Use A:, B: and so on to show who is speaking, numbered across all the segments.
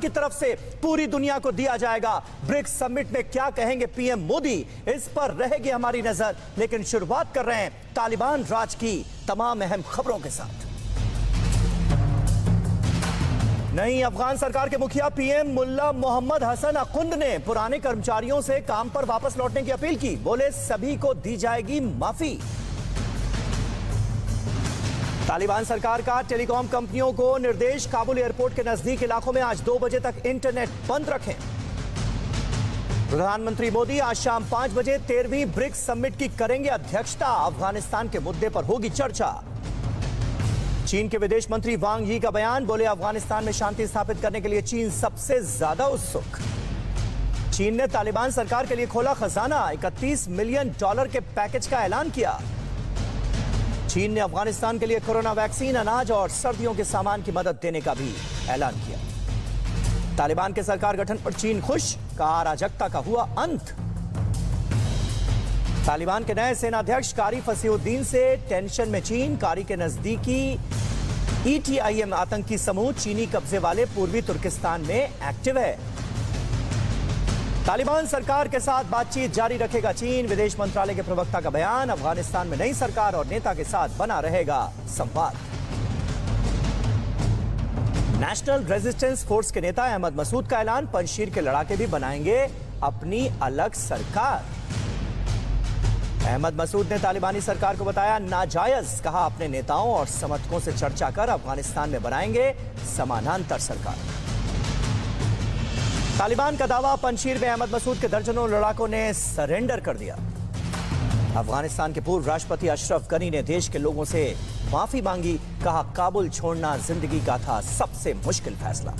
A: की तरफ से पूरी दुनिया को दिया जाएगा। ब्रिक्स समिट में क्या कहेंगे पीएम मोदी, इस पर रहेगी हमारी नजर। लेकिन शुरुआत कर रहे हैं तालिबान राज की तमाम अहम खबरों के साथ। नई अफगान सरकार के मुखिया पीएम मुल्ला मोहम्मद हसन अकुंद ने पुराने कर्मचारियों से काम पर वापस लौटने की अपील की। बोले सभी को दी जाएगी माफी। तालिबान सरकार का टेलीकॉम कंपनियों को निर्देश, काबुल एयरपोर्ट के नजदीक इलाकों में आज 2 बजे तक इंटरनेट बंद रखें। प्रधानमंत्री मोदी आज शाम 5 बजे 13वीं ब्रिक्स समिट की करेंगे अध्यक्षता। अफगानिस्तान के मुद्दे पर होगी चर्चा। चीन के विदेश मंत्री वांग यी का बयान, बोले अफगानिस्तान में शांति स्थापित करने के लिए चीन सबसे ज्यादा उत्सुक। चीन ने तालिबान सरकार के लिए खोला खजाना, $31 मिलियन के पैकेज का ऐलान किया। चीन ने अफगानिस्तान के लिए कोरोना वैक्सीन, अनाज और सर्दियों के सामान की मदद देने का भी ऐलान किया। तालिबान के सरकार गठन पर चीन खुश, कहा अराजकता का हुआ अंत। तालिबान के नए सेनाध्यक्ष कारी फसीहुद्दीन से टेंशन में चीन। कारी के नजदीकी ETIM आतंकी समूह चीनी कब्जे वाले पूर्वी तुर्किस्तान में एक्टिव है। तालिबान सरकार के साथ बातचीत जारी रखेगा चीन। विदेश मंत्रालय के प्रवक्ता का बयान, अफगानिस्तान में नई सरकार और नेता के साथ बना रहेगा संवाद। नेशनल रेजिस्टेंस फोर्स के नेता अहमद मसूद का ऐलान, पंजशीर के लड़ाके भी बनाएंगे अपनी अलग सरकार। अहमद मसूद ने तालिबानी सरकार को बताया नाजायज, कहा अपने नेताओं और समर्थकों से चर्चा कर अफगानिस्तान में बनाएंगे समानांतर सरकार। तालिबान का दावा, पंजशीर में अहमद मसूद के दर्जनों लड़ाकों ने सरेंडर कर दिया। अफगानिस्तान के पूर्व राष्ट्रपति अशरफ गनी ने देश के लोगों से माफी मांगी, कहा काबुल छोड़ना जिंदगी का था सबसे मुश्किल फैसला।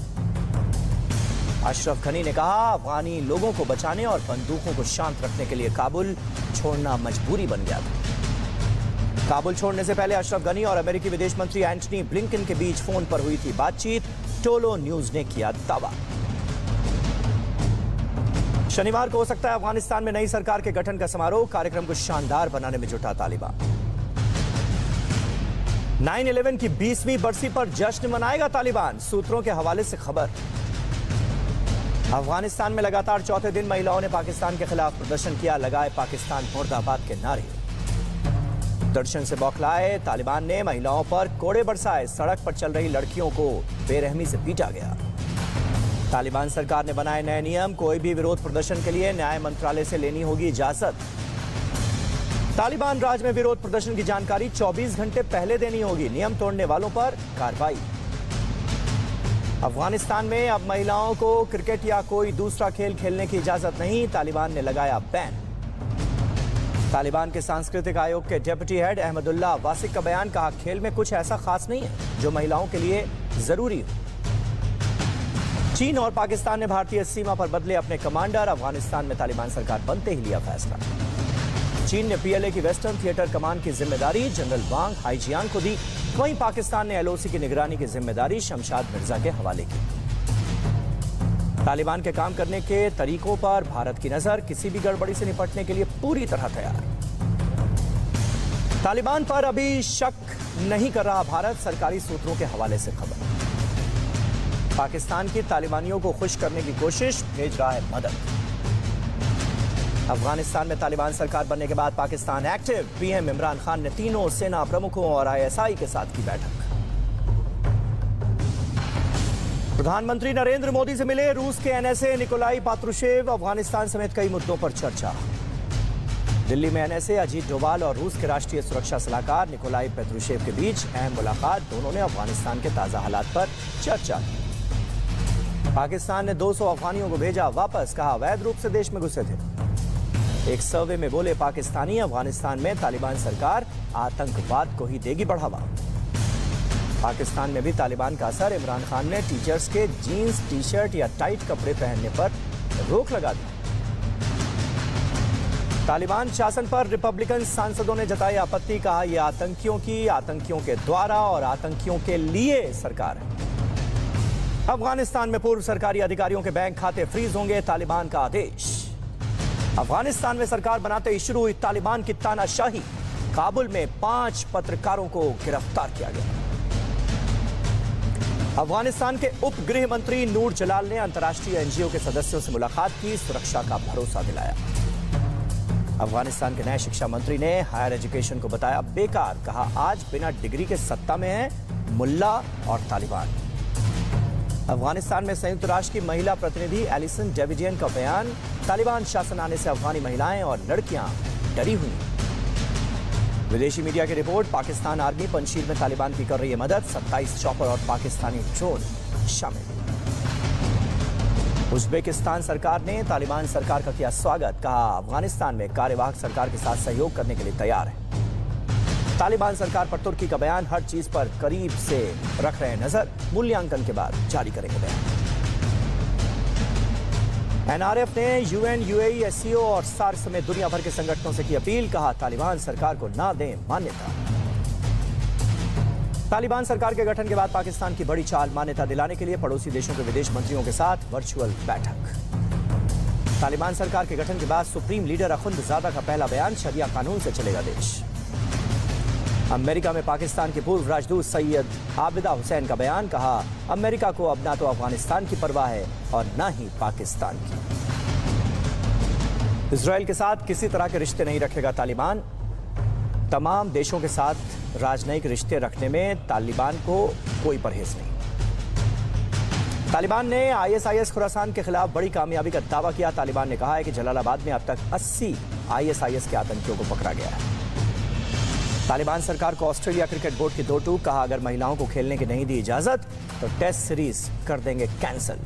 A: अशरफ गनी ने कहा अफगानी लोगों को बचाने और बंदूकों को शांत रखने के लिए काबुल छोड़ना मजबूरी बन गया था। काबुल छोड़ने से पहले अशरफ गनी और अमेरिकी विदेश मंत्री एंटनी ब्लिंकन के बीच फोन पर हुई थी बातचीत, टोलो न्यूज ने किया दावा। शनिवार को हो सकता है अफगानिस्तान में नई सरकार के गठन का समारोह, कार्यक्रम को शानदार बनाने में जुटा तालिबान। 9/11 की 20वीं बरसी पर जश्न मनाएगा तालिबान, सूत्रों के हवाले से खबर। अफगानिस्तान में लगातार चौथे दिन महिलाओं ने पाकिस्तान के खिलाफ प्रदर्शन किया, लगाए पाकिस्तान मुर्दाबाद के नारे। प्रदर्शन से बौखलाए तालिबान ने महिलाओं पर कोड़े बरसाए, सड़क पर चल रही लड़कियों को बेरहमी से पीटा गया। तालिबान सरकार ने बनाए नए नियम, कोई भी विरोध प्रदर्शन के लिए न्याय मंत्रालय से लेनी होगी इजाजत। तालिबान राज में विरोध प्रदर्शन की जानकारी 24 घंटे पहले देनी होगी, नियम तोड़ने वालों पर कार्रवाई। अफगानिस्तान में अब महिलाओं को क्रिकेट या कोई दूसरा खेल खेलने की इजाजत नहीं, तालिबान ने लगाया बैन। तालिबान के सांस्कृतिक आयोग के डिप्टी हेड अहमदुल्ला वासिक का बयान, कहा खेल में कुछ ऐसा खास नहीं है जो महिलाओं के लिए जरूरी हो। चीन और पाकिस्तान ने भारतीय सीमा पर बदले अपने कमांडर, अफगानिस्तान में तालिबान सरकार बनते ही लिया फैसला। चीन ने PLA की वेस्टर्न थिएटर कमान की जिम्मेदारी जनरल वांग हाईजियान को दी, वहीं पाकिस्तान ने LOC की निगरानी की जिम्मेदारी शमशाद मिर्जा के हवाले की। तालिबान के काम करने के तरीकों पर भारत की नजर, किसी भी गड़बड़ी से निपटने के लिए पूरी तरह तैयार। तालिबान पर अभी शक नहीं कर रहा भारत, सरकारी सूत्रों के हवाले से खबर। पाकिस्तान की तालिबानियों को खुश करने की कोशिश, भेज रहा है मदद। अफगानिस्तान में तालिबान सरकार बनने के बाद पाकिस्तान एक्टिव, PM इमरान खान ने तीनों सेना प्रमुखों और ISI के साथ की बैठक। प्रधानमंत्री नरेंद्र मोदी से मिले रूस के NSA निकोलाई पात्रुशेव, अफगानिस्तान समेत कई मुद्दों पर चर्चा। दिल्ली में NSA अजीत डोभाल और रूस के राष्ट्रीय सुरक्षा सलाहकार निकोलाई पात्रुशेव के बीच अहम मुलाकात, दोनों ने अफगानिस्तान के ताजा हालात पर चर्चा की। पाकिस्तान ने 200 अफगानियों को भेजा वापस, कहा अवैध रूप से देश में घुसे थे। एक सर्वे में बोले पाकिस्तानी अफगानिस्तान में तालिबान सरकार आतंकवाद को ही देगी बढ़ावा। पाकिस्तान में भी तालिबान का असर, इमरान खान ने टीचर्स के जीन्स, टी-शर्ट या टाइट कपड़े पहनने पर रोक लगा दी। तालिबान शासन पर रिपब्लिकन सांसदों ने जताई आपत्ति, कहा यह आतंकियों के द्वारा और आतंकियों के लिए सरकार है। अफगानिस्तान में पूर्व सरकारी अधिकारियों के बैंक खाते फ्रीज होंगे, तालिबान का आदेश। अफगानिस्तान में सरकार बनाते ही शुरू हुई तालिबान की तानाशाही, काबुल में 5 पत्रकारों को गिरफ्तार किया गया। अफगानिस्तान के उप गृह मंत्री नूर जलाल ने अंतर्राष्ट्रीय एनजीओ के सदस्यों से मुलाकात की, सुरक्षा का भरोसा दिलाया। अफगानिस्तान के नए शिक्षा मंत्री ने हायर एजुकेशन को बताया बेकार, कहा आज बिना डिग्री के सत्ता में है मुल्ला और तालिबान। अफगानिस्तान में संयुक्त राष्ट्र की महिला प्रतिनिधि एलिसन डेविजियन का बयान, तालिबान शासन आने से अफगानी महिलाएं और लड़कियां डरी हुई। विदेशी मीडिया की रिपोर्ट, पाकिस्तान आर्मी पंजशीर में तालिबान की कर रही है मदद, 27 चॉपर और पाकिस्तानी ड्रोन शामिल। उज्बेकिस्तान सरकार ने तालिबान सरकार का किया स्वागत, कहा अफगानिस्तान में कार्यवाहक सरकार के साथ सहयोग करने के लिए तैयार है। तालिबान सरकार पर तुर्की का बयान, हर चीज पर करीब से रख रहे हैं नजर, मूल्यांकन के बाद जारी करेंगे बयान। एनआरएफ ने यूएन, यूएई, एससीओ और सार्क समेत दुनिया भर के संगठनों से की अपील, कहा तालिबान सरकार को ना दें मान्यता। तालिबान सरकार के गठन के बाद पाकिस्तान की बड़ी चाल, मान्यता दिलाने के लिए पड़ोसी देशों के विदेश मंत्रियों के साथ वर्चुअल बैठक। तालिबान सरकार के गठन के बाद सुप्रीम लीडर अखुंदजादा का पहला बयान, शरिया कानून से चलेगा देश। अमेरिका में पाकिस्तान के पूर्व राजदूत सैयद आबिदा हुसैन का बयान, कहा अमेरिका को अब ना तो अफगानिस्तान की परवाह है और ना ही पाकिस्तान की। इजराइल के साथ किसी तरह के रिश्ते नहीं रखेगा तालिबान, तमाम देशों के साथ राजनयिक रिश्ते रखने में तालिबान को कोई परहेज नहीं। तालिबान ने आईएसआईएस खुरासान के खिलाफ बड़ी कामयाबी का दावा किया। तालिबान ने कहा है कि जलालाबाद में अब तक 80 आईएसआईएस के आतंकियों को पकड़ा गया है। तालिबान सरकार को ऑस्ट्रेलिया क्रिकेट बोर्ड की 2 टूक, कहा अगर महिलाओं को खेलने की नहीं दी इजाजत तो टेस्ट सीरीज कर देंगे कैंसिल।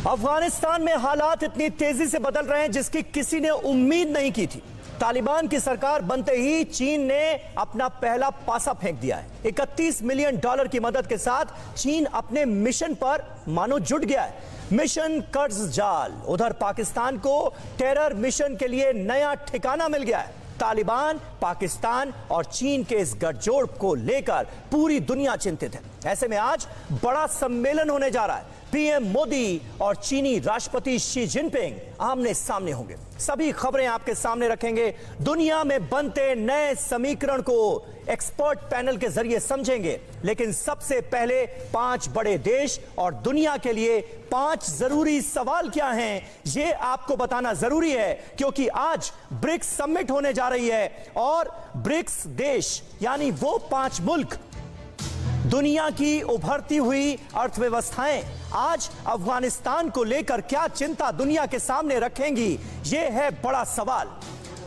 A: अफगानिस्तान में हालात इतनी तेजी से बदल रहे हैं जिसकी किसी ने उम्मीद नहीं की थी। तालिबान की सरकार बनते ही चीन ने अपना पहला पासा फेंक दिया है। $31 मिलियन की मदद के साथ चीन अपने मिशन पर मानो जुट गया है। मिशन कर्ज जाल। उधर पाकिस्तान को टेरर मिशन के लिए नया ठिकाना मिल गया है। तालिबान, पाकिस्तान और चीन के इस गठजोड़ को लेकर पूरी दुनिया चिंतित है। ऐसे में आज बड़ा सम्मेलन होने जा रहा है। पीएम मोदी और चीनी राष्ट्रपति शी जिनपिंग आमने सामने होंगे। सभी खबरें आपके सामने रखेंगे। दुनिया में बनते नए समीकरण को एक्सपर्ट पैनल के जरिए समझेंगे। लेकिन सबसे पहले 5 बड़े देश और दुनिया के लिए 5 जरूरी सवाल क्या हैं, ये आपको बताना जरूरी है, क्योंकि आज ब्रिक्स समिट होने जा रही है और ब्रिक्स देश यानी वो 5 मुल्क, दुनिया की उभरती हुई अर्थव्यवस्थाएं आज अफगानिस्तान को लेकर क्या चिंता दुनिया के सामने रखेंगी, यह है बड़ा सवाल।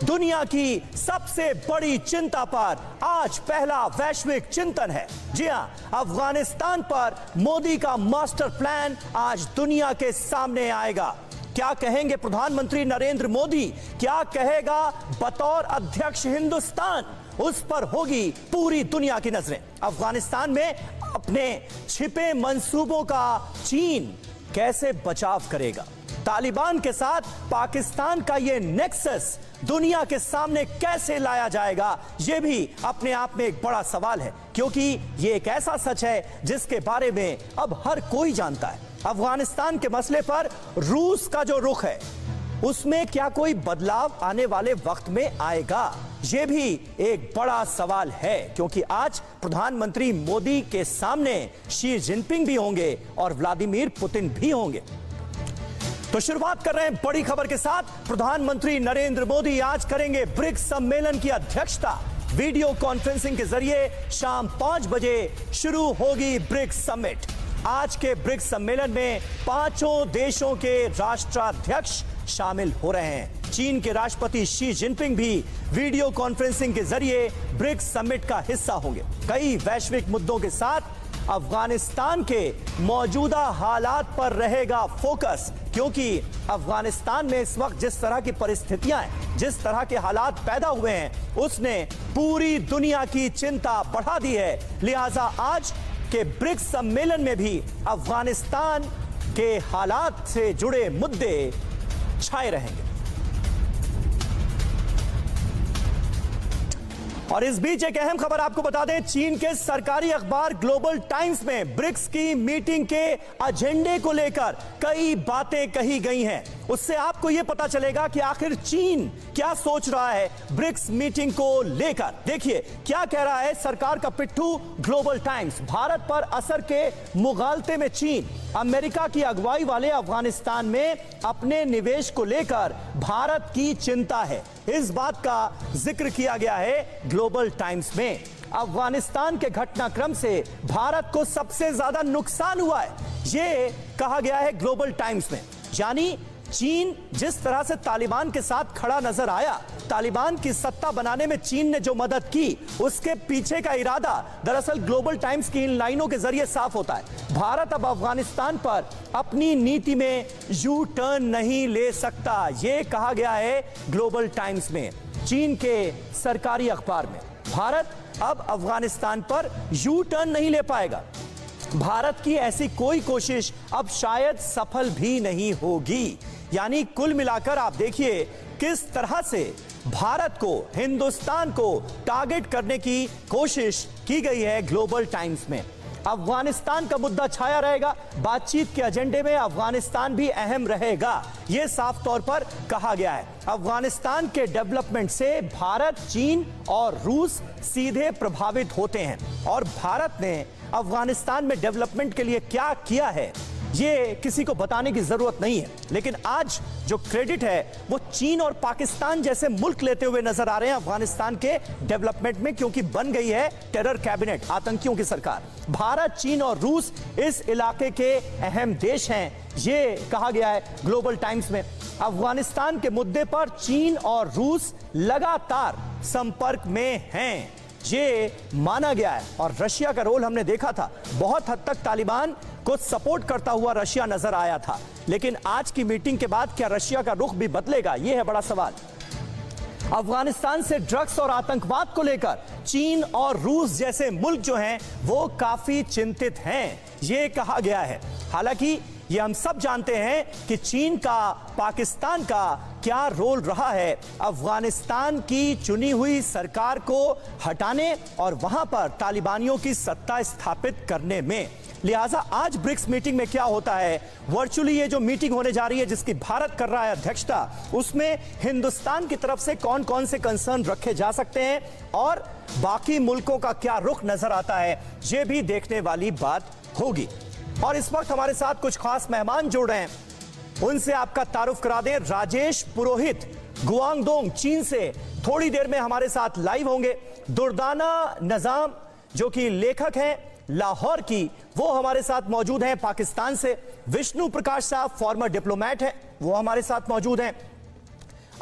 A: दुनिया की सबसे बड़ी चिंता पर आज पहला वैश्विक चिंतन है। जी हां, अफगानिस्तान पर मोदी का मास्टर प्लान आज दुनिया के सामने आएगा। क्या कहेंगे प्रधानमंत्री नरेंद्र मोदी, क्या कहेगा बतौर अध्यक्ष हिंदुस्तान, उस पर होगी पूरी दुनिया की नजरें। अफगानिस्तान में अपने छिपे मंसूबों का चीन कैसे बचाव करेगा? तालिबान के साथ पाकिस्तान का यह नेक्सस दुनिया के सामने कैसे लाया जाएगा, यह भी अपने आप में एक बड़ा सवाल है, क्योंकि यह एक ऐसा सच है जिसके बारे में अब हर कोई जानता है। अफगानिस्तान के मसले पर रूस का जो रुख है, उसमें क्या कोई बदलाव आने वाले वक्त में आएगा, यह भी एक बड़ा सवाल है, क्योंकि आज प्रधानमंत्री मोदी के सामने शी जिनपिंग भी होंगे और व्लादिमीर पुतिन भी होंगे। तो शुरुआत कर रहे हैं बड़ी खबर के साथ। प्रधानमंत्री नरेंद्र मोदी आज करेंगे ब्रिक्स सम्मेलन की अध्यक्षता। वीडियो कॉन्फ्रेंसिंग के जरिए शाम 5 बजे शुरू होगी ब्रिक्स समिट। आज के ब्रिक्स सम्मेलन में 5 देशों के राष्ट्राध्यक्ष शामिल हो रहे हैं। चीन के राष्ट्रपति शी जिनपिंग भी वीडियो कॉन्फ्रेंसिंग के जरिए ब्रिक्स समिट का हिस्सा होंगे। कई वैश्विक मुद्दों के साथ अफगानिस्तान के मौजूदा हालात पर रहेगा फोकस, क्योंकि अफगानिस्तान में इस वक्त जिस तरह की परिस्थितियां हैं, जिस तरह के हालात पैदा हुए हैं, उसने पूरी दुनिया की चिंता बढ़ा दी है। लिहाजा आज के ब्रिक्स सम्मेलन में भी अफगानिस्तान के हालात से जुड़े मुद्दे छाए रहेंगे। और इस बीच एक अहम खबर आपको बता दें, चीन के सरकारी अखबार ग्लोबल टाइम्स में ब्रिक्स की मीटिंग के एजेंडे को लेकर कई बातें कही गई हैं। उससे आपको यह पता चलेगा कि आखिर चीन क्या सोच रहा है ब्रिक्स मीटिंग को लेकर। देखिए क्या कह रहा है सरकार का पिट्ठू ग्लोबल टाइम्स। भारत पर असर के मुगालते में चीन, अमेरिका की अगुवाई वाले अफगानिस्तान में अपने निवेश को लेकर भारत की चिंता है। इस बात का जिक्र किया गया है ग्लोबल टाइम्स में। अफगानिस्तान के घटनाक्रम से भारत को सबसे ज्यादा नुकसान हुआ है, यह कहा गया है ग्लोबल टाइम्स में। यानी चीन जिस तरह से तालिबान के साथ खड़ा नजर आया, तालिबान की सत्ता बनाने में चीन ने जो मदद की, उसके पीछे का इरादा दरअसल ग्लोबल टाइम्स की इन लाइनों के जरिए साफ होता है। भारत अब अफगानिस्तान पर अपनी नीति में यू टर्न नहीं ले सकता, यह कहा गया है ग्लोबल टाइम्स में, चीन के सरकारी अखबार में। भारत अब अफगानिस्तान पर यू टर्न नहीं ले पाएगा। भारत की ऐसी कोई कोशिश अब शायद सफल भी नहीं होगी। यानी कुल मिलाकर आप देखिए किस तरह से भारत को, हिंदुस्तान को टारगेट करने की कोशिश की गई है ग्लोबल टाइम्स में। अफगानिस्तान का मुद्दा छाया रहेगा, बातचीत के एजेंडे में अफगानिस्तान भी अहम रहेगा, यह साफ तौर पर कहा गया है। अफगानिस्तान के डेवलपमेंट से भारत, चीन और रूस सीधे प्रभावित होते हैं और भारत ने अफगानिस्तान में डेवलपमेंट के लिए क्या किया है ये किसी को बताने की जरूरत नहीं है। लेकिन आज जो क्रेडिट है वो चीन और पाकिस्तान जैसे मुल्क लेते हुए नजर आ रहे हैं अफगानिस्तान के डेवलपमेंट में, क्योंकि बन गई है टेरर कैबिनेट, आतंकियों की सरकार। भारत, चीन और रूस इस इलाके के अहम देश हैं, ये कहा गया है ग्लोबल टाइम्स में। अफगानिस्तान के मुद्दे पर चीन और रूस लगातार संपर्क में हैं, ये माना गया है। और रशिया का रोल हमने देखा था, बहुत हद तक तालिबान को सपोर्ट करता हुआ रशिया नजर आया था। लेकिन आज की मीटिंग के बाद क्या रशिया का रुख भी बदलेगा, यह है बड़ा सवाल। अफगानिस्तान से ड्रग्स और आतंकवाद को लेकर चीन और रूस जैसे मुल्क जो हैं वो काफी चिंतित हैं, यह कहा गया है। हालांकि ये हम सब जानते हैं कि चीन का, पाकिस्तान का क्या रोल रहा है अफगानिस्तान की चुनी हुई सरकार को हटाने और वहां पर तालिबानियों की सत्ता स्थापित करने में। लिहाजा आज ब्रिक्स मीटिंग में क्या होता है, वर्चुअली ये जो मीटिंग होने जा रही है जिसकी भारत कर रहा है अध्यक्षता, उसमें हिंदुस्तान की तरफ से कौन कौन से कंसर्न रखे जा सकते हैं और बाकी मुल्कों का क्या रुख नजर आता है, ये भी देखने वाली बात होगी। और इस वक्त हमारे साथ कुछ खास मेहमान जुड़ रहे हैं, उनसे आपका तारुफ करा दें। राजेश पुरोहित गुआंगडोंग चीन से थोड़ी देर में हमारे साथ लाइव होंगे। दुर्दाना नजाम जो कि लेखक हैं लाहौर की, वो हमारे साथ मौजूद हैं पाकिस्तान से। विष्णु प्रकाश साहब फॉर्मर डिप्लोमेट हैं, वो हमारे साथ मौजूद हैं।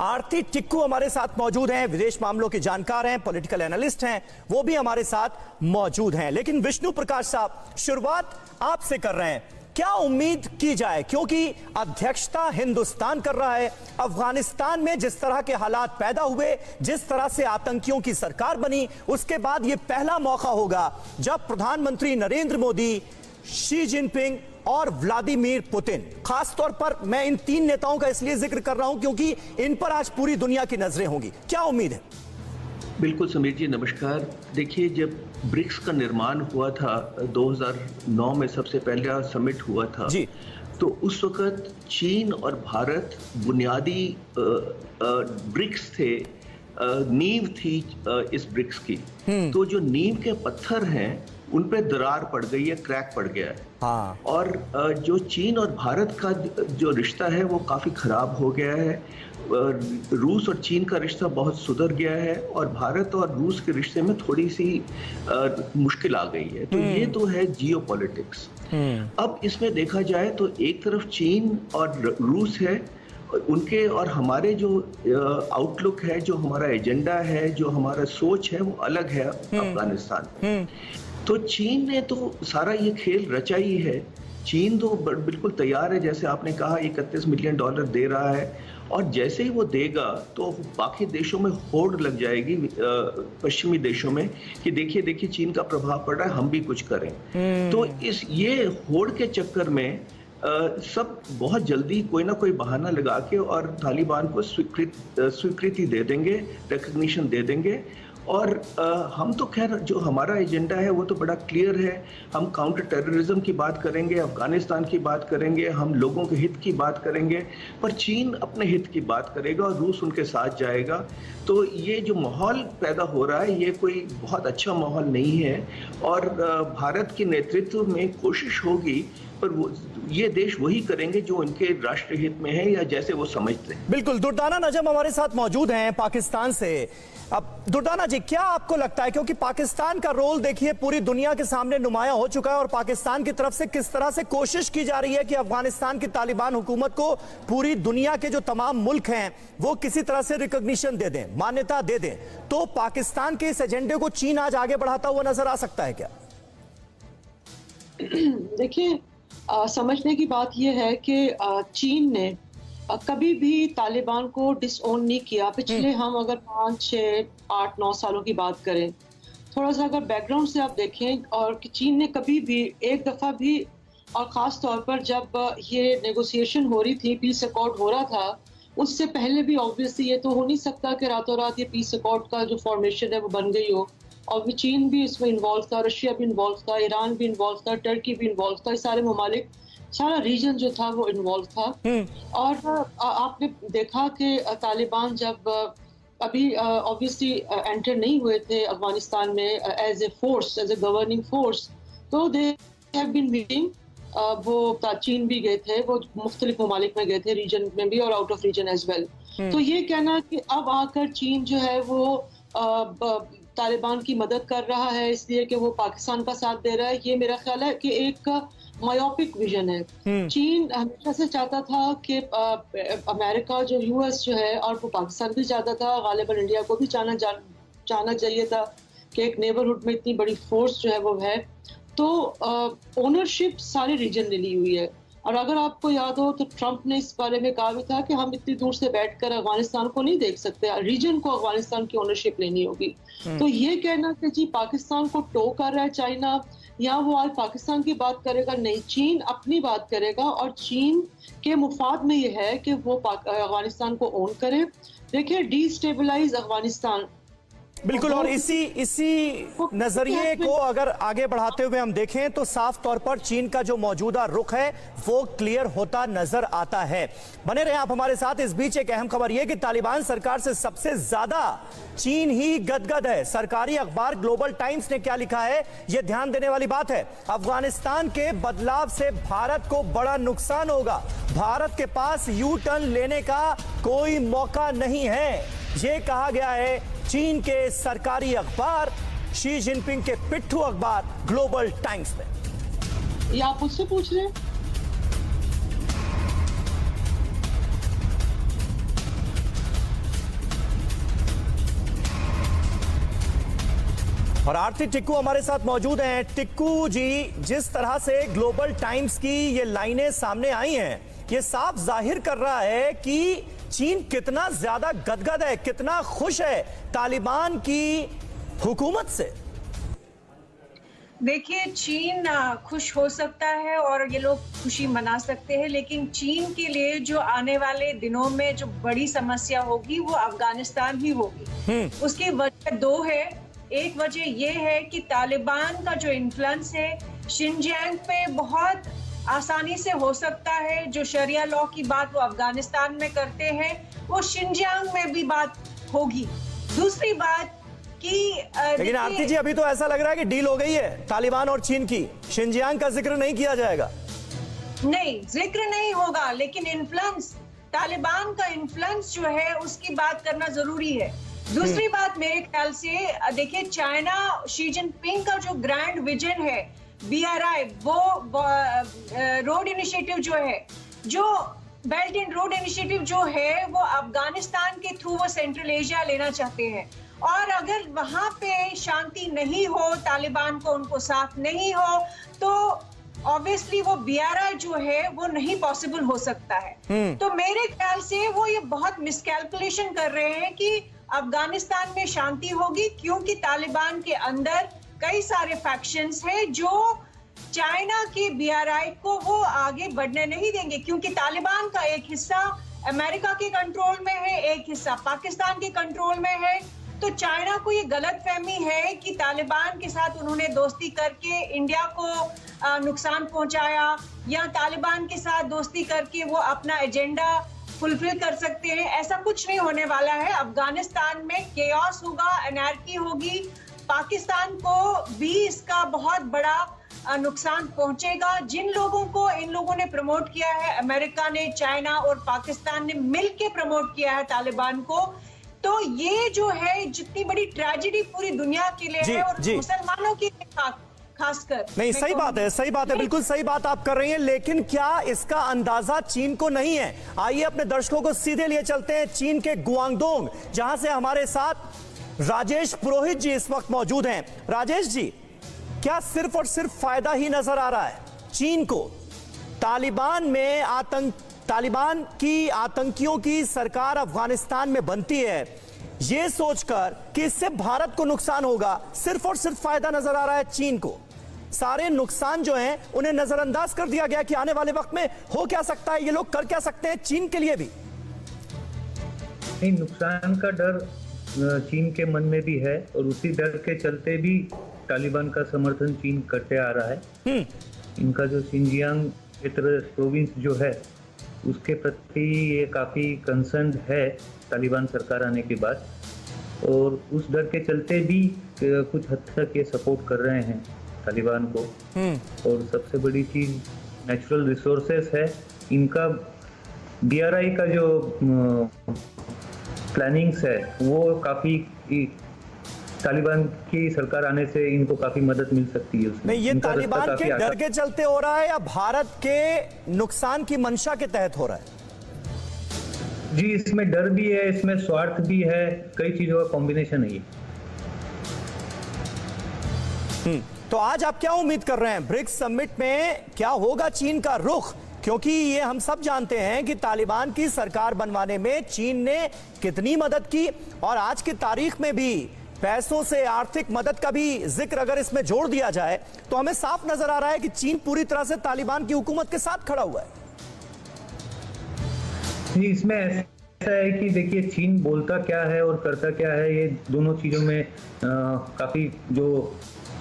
A: आरती टिक्कू हमारे साथ मौजूद हैं, विदेश मामलों के जानकार हैं, पॉलिटिकल एनालिस्ट हैं, वो भी हमारे साथ मौजूद हैं। लेकिन विष्णु प्रकाश साहब, शुरुआत आपसे कर रहे हैं, क्या उम्मीद की जाए, क्योंकि अध्यक्षता हिंदुस्तान कर रहा है। अफगानिस्तान में जिस तरह के हालात पैदा हुए, जिस तरह से आतंकियों की सरकार बनी, उसके बाद यह पहला मौका होगा जब प्रधानमंत्री नरेंद्र मोदी, शी जिनपिंग और व्लादिमीर पुतिन, खासतौर पर मैं इन तीन नेताओं का इसलिए जिक्र कर रहा हूं क्योंकि इन पर आज पूरी दुनिया की नजरें होंगी, क्या उम्मीद है?
B: बिल्कुल समीर जी, नमस्कार। देखिए, जब ब्रिक्स का निर्माण हुआ था 2009 में, सबसे पहला समिट हुआ था जी, तो उस वक्त चीन और भारत बुनियादी ब्रिक्स थे, नींव थी इस ब्रिक्स की। तो जो नींव के पत्थर हैं उन पे दरार पड़ गई है, क्रैक पड़ गया है। हाँ। और जो चीन और भारत का जो रिश्ता है वो काफ़ी ख़राब हो गया है। रूस और चीन का रिश्ता बहुत सुधर गया है और भारत और रूस के रिश्ते में थोड़ी सी मुश्किल आ गई है। तो ये तो है जियोपॉलिटिक्स। अब इसमें देखा जाए तो एक तरफ चीन और रूस है, उनके और हमारे जो आउटलुक है, जो हमारा एजेंडा है, जो हमारा सोच है, वो अलग है अफगानिस्तान में। तो चीन ने तो सारा ये खेल रचा ही है। चीन तो बिल्कुल तैयार है, जैसे आपने कहा, $31 मिलियन दे रहा है और जैसे ही वो देगा तो बाकी देशों में होड़ लग जाएगी, पश्चिमी देशों में, कि देखिए देखिए चीन का प्रभाव पड़ रहा है, हम भी कुछ करें। तो ये होड़ के चक्कर में सब बहुत जल्दी कोई ना कोई बहाना लगा के और तालिबान को स्वीकृति दे देंगे, रिकग्निशन दे देंगे और हम तो खैर जो हमारा एजेंडा है वो तो बड़ा क्लियर है। हम काउंटर टेररिज्म की बात करेंगे, अफगानिस्तान की बात करेंगे, हम लोगों के हित की बात करेंगे, पर चीन अपने हित की बात करेगा और रूस उनके साथ जाएगा। तो ये जो माहौल पैदा हो रहा है ये कोई बहुत अच्छा माहौल नहीं है और भारत के नेतृत्व में कोशिश होगी, पर वो ये देश वही करेंगे जो उनके राष्ट्रीय हित में है या जैसे वो समझते हैं।
A: बिल्कुल, दुर्दाना नजम हमारे साथ मौजूद हैं पाकिस्तान से। अब दुर्दाना जी, क्या आपको लगता है, क्योंकि पाकिस्तान का रोल देखिए पूरी दुनिया के सामने नुमाया हो चुका है और पाकिस्तान की तरफ से किस तरह से कोशिश की जा रही है कि अफगानिस्तान की तालिबान हुकूमत को पूरी दुनिया के जो तमाम मुल्क हैं वो किसी तरह से रिकॉग्निशन दे दें, मान्यता दे दें, तो पाकिस्तान के इस एजेंडे को चीन आज आगे बढ़ाता हुआ नजर आ सकता है क्या?
C: देखिए, समझने की बात यह है कि चीन ने कभी भी तालिबान को डिसओन नहीं किया। पिछले हम अगर 5, 6, 8, 9 सालों की बात करें, थोड़ा सा अगर बैकग्राउंड से आप देखें, और कि चीन ने कभी भी एक दफ़ा भी, और ख़ास तौर पर जब ये नेगोशिएशन हो रही थी, पीस अकॉर्ड हो रहा था, उससे पहले भी ऑब्वियसली ये तो हो नहीं सकता कि रातों रात ये पीस अकॉर्ड का जो फॉर्मेशन है वो बन गई हो। और चीन भी इसमें इन्वॉल्व था, रशिया भी इन्वॉल्व था, ईरान भी इन्वॉल्व था, टर्की भी इन्वॉल्व था, ये सारे ममालिक, सारा रीजन जो था वो इन्वॉल्व था। और आपने देखा कि तालिबान जब अभी ऑब्वियसली एंटर नहीं हुए थे अफगानिस्तान में as a force, as a governing force, तो दे हैव बीन मीटिंग। वो चीन भी गए थे, वो मुख्तलिफ ममालिक में गए थे, रीजन में भी और out of region as well. तो ये कहना कि अब आकर चीन जो है वो तालिबान की मदद कर रहा है इसलिए कि वो पाकिस्तान का साथ दे रहा है, ये मेरा ख्याल है कि एक मायोपिक विजन है। चीन हमेशा से चाहता था कि अमेरिका जो यूएस जो है, और वो पाकिस्तान भी चाहता था, गालिबन इंडिया को भी चाहना चाहिए था कि एक नेबरहुड में इतनी बड़ी फोर्स जो है वो है। तो ओनरशिप सारे रीजन ने ली हुई है। और अगर आपको याद हो तो ट्रंप ने इस बारे में कहा भी था कि हम इतनी दूर से बैठकर अफगानिस्तान को नहीं देख सकते, रीजन को अफगानिस्तान की ओनरशिप लेनी होगी। तो ये कहना कि जी पाकिस्तान को टो कर रहा है चाइना, या वो आज पाकिस्तान की बात करेगा, नहीं, चीन अपनी बात करेगा। और चीन के मुफाद में ये है कि वो अफगानिस्तान को ओन करे। देखिए, डिस्टेबलाइज अफगानिस्तान,
A: बिल्कुल। और इसी नजरिए को अगर आगे बढ़ाते हुए हम देखें तो साफ तौर पर चीन का जो मौजूदा रुख है वो क्लियर होता नजर आता है। बने रहे आप हमारे साथ। इस बीच एक अहम खबर यह कि तालिबान सरकार से सबसे ज्यादा चीन ही गदगद है। सरकारी अखबार ग्लोबल टाइम्स ने क्या लिखा है, यह ध्यान देने वाली बात है। अफगानिस्तान के बदलाव से भारत को बड़ा नुकसान होगा, भारत के पास यू टर्न लेने का कोई मौका नहीं है, यह कहा गया है चीन के सरकारी अखबार, शी जिनपिंग के पिट्ठू अखबार ग्लोबल टाइम्स में।
C: ये आप मुझसे पूछ रहे हैं?
A: और आरती टिक्कू हमारे साथ मौजूद हैं। टिक्कू जी, जिस तरह से ग्लोबल टाइम्स की ये लाइनें सामने आई हैं, ये साफ जाहिर कर रहा है कि चीन कितना ज्यादा गदगद है, कितना खुश है तालिबान की हुकूमत से।
D: देखिए, चीन खुश हो सकता है और ये लोग खुशी मना सकते हैं, लेकिन चीन के लिए जो आने वाले दिनों में जो बड़ी समस्या होगी वो अफगानिस्तान ही होगी। उसकी वजह दो है। एक वजह ये है कि तालिबान का जो इन्फ्लुएंस है शिनजियांग पे बहुत आसानी से हो सकता है। जो शरिया लॉ की बात वो अफगानिस्तान में करते हैं, वो शिनजियांग में भी बात होगी। दूसरी बात कि
A: लेकिन आरती जी, अभी तो ऐसा लग रहा है कि डील हो गई है तालिबान और चीन की, शिनजियांग का जिक्र नहीं किया जाएगा।
D: नहीं, जिक्र नहीं होगा, लेकिन इन्फ्लुएंस, तालिबान का इन्फ्लुएंस जो है उसकी बात करना जरूरी है। दूसरी बात मेरे ख्याल से, देखिए, चाइना, शी जिनपिंग का जो ग्रैंड विजन है BRI, वो रोड इनिशिएटिव जो है, जो बेल्ट एंड रोड इनिशिएटिव जो है, वो अफगानिस्तान के थ्रू वो सेंट्रल एशिया लेना चाहते हैं। और अगर वहां पे शांति नहीं हो, तालिबान को उनको साथ नहीं हो, तो ऑब्वियसली वो BRI जो है वो नहीं पॉसिबल हो सकता है। तो मेरे ख्याल से वो ये बहुत मिसकैलकुलेशन कर रहे हैं कि अफगानिस्तान में शांति होगी, क्योंकि तालिबान के अंदर कई सारे फैक्शंस हैं जो चाइना के BRI को वो आगे बढ़ने नहीं देंगे, क्योंकि तालिबान का एक हिस्सा अमेरिका के कंट्रोल में है, एक हिस्सा पाकिस्तान के कंट्रोल में है। तो चाइना को ये गलतफहमी है कि तालिबान के साथ उन्होंने दोस्ती करके इंडिया को नुकसान पहुंचाया या तालिबान के साथ दोस्ती करके वो अपना एजेंडा फुलफिल कर सकते हैं। ऐसा कुछ नहीं होने वाला है। अफगानिस्तान में केओस होगा, एनार्की होगी। पाकिस्तान को भी इसका बहुत बड़ा नुकसान पहुंचेगा। जिन लोगों को इन लोगों ने प्रमोट किया है, अमेरिका ने, चाइना और पाकिस्तान ने मिलकर प्रमोट किया है तालिबान को, तो ये जो है जितनी बड़ी ट्रेजेडी पूरी दुनिया के लिए है और मुसलमानों के लिए खासकर।
A: नहीं, सही बात है, सही बात है, बिल्कुल सही बात आप कर रही हैं, लेकिन क्या इसका अंदाजा चीन को नहीं है? आइए अपने दर्शकों को सीधे लिए चलते हैं चीन के गुआंगडोंग, जहां से हमारे साथ राजेश पुरोहित जी इस वक्त मौजूद हैं। राजेश जी, क्या सिर्फ और सिर्फ फायदा ही नजर आ रहा है चीन को तालिबान की आतंकियों की सरकार अफगानिस्तान में बनती है, यह सोचकर कि इससे भारत को नुकसान होगा? सिर्फ और सिर्फ फायदा नजर आ रहा है चीन को? सारे नुकसान जो हैं उन्हें नजरअंदाज कर दिया गया कि आने वाले वक्त में हो क्या सकता है, ये लोग कर क्या सकते हैं चीन के लिए भी?
E: नहीं, नुकसान का डर चीन के मन में भी है और उसी डर के चलते भी तालिबान का समर्थन चीन करते आ रहा है। इनका जो शिनजियांग क्षेत्र प्रोविंस जो है उसके प्रति ये काफी कंसर्न है तालिबान सरकार आने के बाद, और उस डर के चलते भी कुछ हद तक ये सपोर्ट कर रहे हैं तालिबान को। और सबसे बड़ी चीज नेचुरल रिसोर्सेस है। इनका BRI का जो प्लानिंग्स है वो काफी तालिबान की सरकार आने से इनको काफी मदद मिल सकती है उसमें।
A: नहीं, ये तालिबान के डर के चलते हो रहा है या भारत के नुकसान की मंशा के तहत हो रहा है?
E: जी, इसमें डर भी है, इसमें स्वार्थ भी है, कई चीजों का कॉम्बिनेशन है ये।
A: तो आज आप क्या उम्मीद कर रहे हैं ब्रिक्स समिट में, क्या होगा चीन का रुख? क्योंकि ये हम सब जानते हैं कि तालिबान की सरकार बनवाने में चीन ने कितनी मदद की, और आज की तारीख में भी पैसों से आर्थिक मदद का भी जिक्र अगर इसमें जोड़ दिया जाए तो हमें साफ नजर आ रहा है कि चीन पूरी तरह से तालिबान की हुकूमत के साथ खड़ा हुआ है।
E: जी, इसमें ऐसा है कि देखिए चीन बोलता क्या है और करता क्या है, ये दोनों चीजों में काफी जो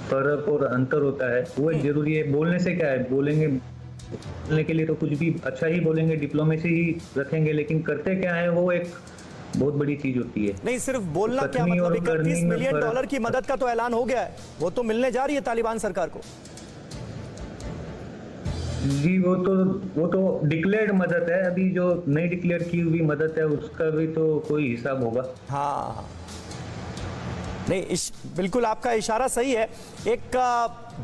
E: फर्क और अंतर होता है वो एक जरूरी है। बोलने से क्या है, बोलने के लिए तो कुछ भी अच्छा ही बोलेंगे, डिप्लोमेसी ही रखेंगे, लेकिन करते क्या है वो एक बहुत बड़ी चीज होती है।
A: नहीं, सिर्फ बोलना क्या मतलब? 31 मिलियन डॉलर की मदद का तो ऐलान हो गया है, वो तो मिलने जा रही है तालिबान सरकार को।
E: जी, वो तो डिक्लेयर्ड मदद है, अभी जो नहीं डिक्लेयर की हुई मदद है उसका भी तो कोई हिसाब होगा।
A: हाँ, नहीं, बिल्कुल आपका इशारा सही है। एक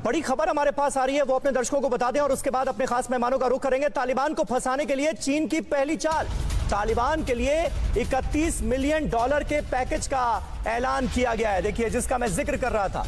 A: बड़ी खबर हमारे पास आ रही है, वो अपने दर्शकों को बता दें और उसके बाद अपने खास मेहमानों का रुख करेंगे। तालिबान को फंसाने के लिए चीन की पहली चाल, तालिबान के लिए 31 मिलियन डॉलर के पैकेज का ऐलान किया गया है। देखिए, जिसका मैं जिक्र कर रहा था,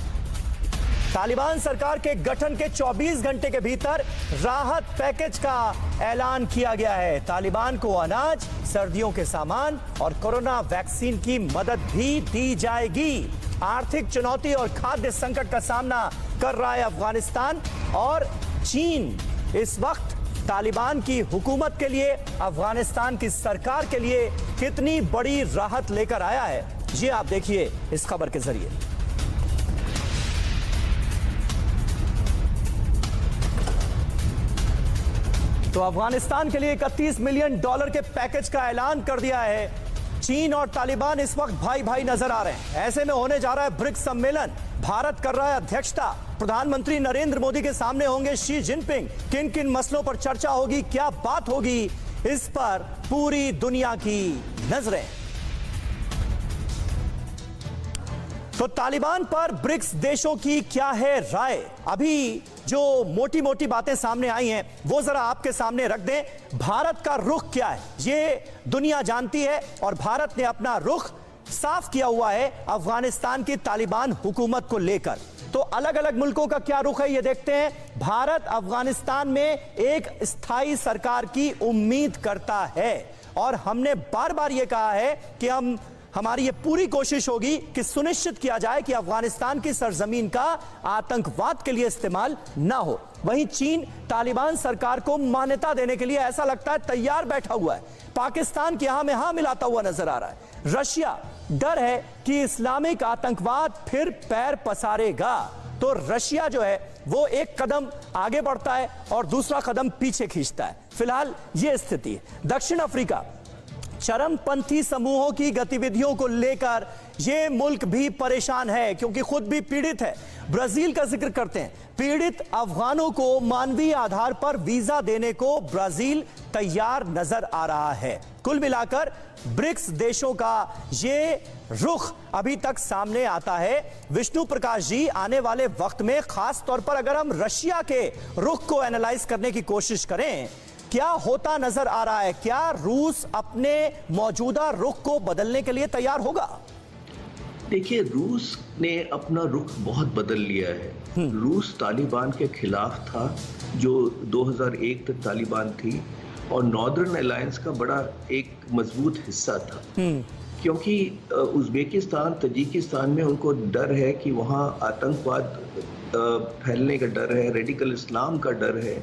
A: तालिबान सरकार के गठन के 24 घंटे के भीतर राहत पैकेज का ऐलान किया गया है। तालिबान को अनाज, सर्दियों के सामान और कोरोना वैक्सीन की मदद भी दी जाएगी। आर्थिक चुनौती और खाद्य संकट का सामना कर रहा है अफगानिस्तान, और चीन इस वक्त तालिबान की हुकूमत के लिए, अफगानिस्तान की सरकार के लिए कितनी बड़ी राहत लेकर आया है, ये आप देखिए इस खबर के जरिए। तो अफगानिस्तान के लिए 31 मिलियन डॉलर के पैकेज का ऐलान कर दिया है। चीन और तालिबान इस वक्त भाई भाई नजर आ रहे हैं। ऐसे में होने जा रहा है ब्रिक्स सम्मेलन, भारत कर रहा है अध्यक्षता, प्रधानमंत्री नरेंद्र मोदी के सामने होंगे शी जिनपिंग। किन किन मसलों पर चर्चा होगी, क्या बात होगी, इस पर पूरी दुनिया की नजरें। तो तालिबान पर ब्रिक्स देशों की क्या है राय? अभी जो मोटी मोटी बातें सामने आई हैं वो जरा आपके सामने रख दें। भारत का रुख क्या है ये दुनिया जानती है, और भारत ने अपना रुख साफ किया हुआ है अफगानिस्तान की तालिबान हुकूमत को लेकर। तो अलग अलग मुल्कों का क्या रुख है ये देखते हैं। भारत अफगानिस्तान में एक स्थायी सरकार की उम्मीद करता है, और हमने बार बार ये कहा है कि हमारी ये पूरी कोशिश होगी कि सुनिश्चित किया जाए कि अफगानिस्तान की सरजमीन का आतंकवाद के लिए इस्तेमाल ना हो। वहीं चीन तालिबान सरकार को मान्यता देने के लिए ऐसा लगता है तैयार बैठा हुआ है, पाकिस्तान की हाँ में हाँ मिलाता हुआ नजर आ रहा है। रशिया डर है कि इस्लामिक आतंकवाद फिर पैर पसारेगा तो रशिया जो है वो एक कदम आगे बढ़ता है और दूसरा कदम पीछे खींचता है। फिलहाल ये स्थिति है। दक्षिण अफ्रीका चरमपंथी समूहों की गतिविधियों को लेकर यह मुल्क भी परेशान है क्योंकि खुद भी पीड़ित है। ब्राजील का जिक्र करते हैं। पीड़ित अफगानों को मानवीय आधार पर वीजा देने को ब्राजील तैयार नजर आ रहा है। कुल मिलाकर ब्रिक्स देशों का ये रुख अभी तक सामने आता है। विष्णु प्रकाश जी, आने वाले वक्त में खास तौर पर अगर हम रशिया के रुख को एनालाइज करने की कोशिश करें, क्या होता नजर आ रहा है? क्या रूस अपने मौजूदा रुख को बदलने के लिए तैयार होगा?
B: देखिए, रूस ने अपना रुख बहुत बदल लिया है। रूस तालिबान के खिलाफ था, जो 2001 तक तालिबान थी, और नॉर्दर्न अलायंस का बड़ा एक मजबूत हिस्सा था, क्योंकि उज्बेकिस्तान, तजिकिस्तान में उनको डर है कि वहाँ आतंकवाद फैलने का डर है, रेडिकल इस्लाम का डर है।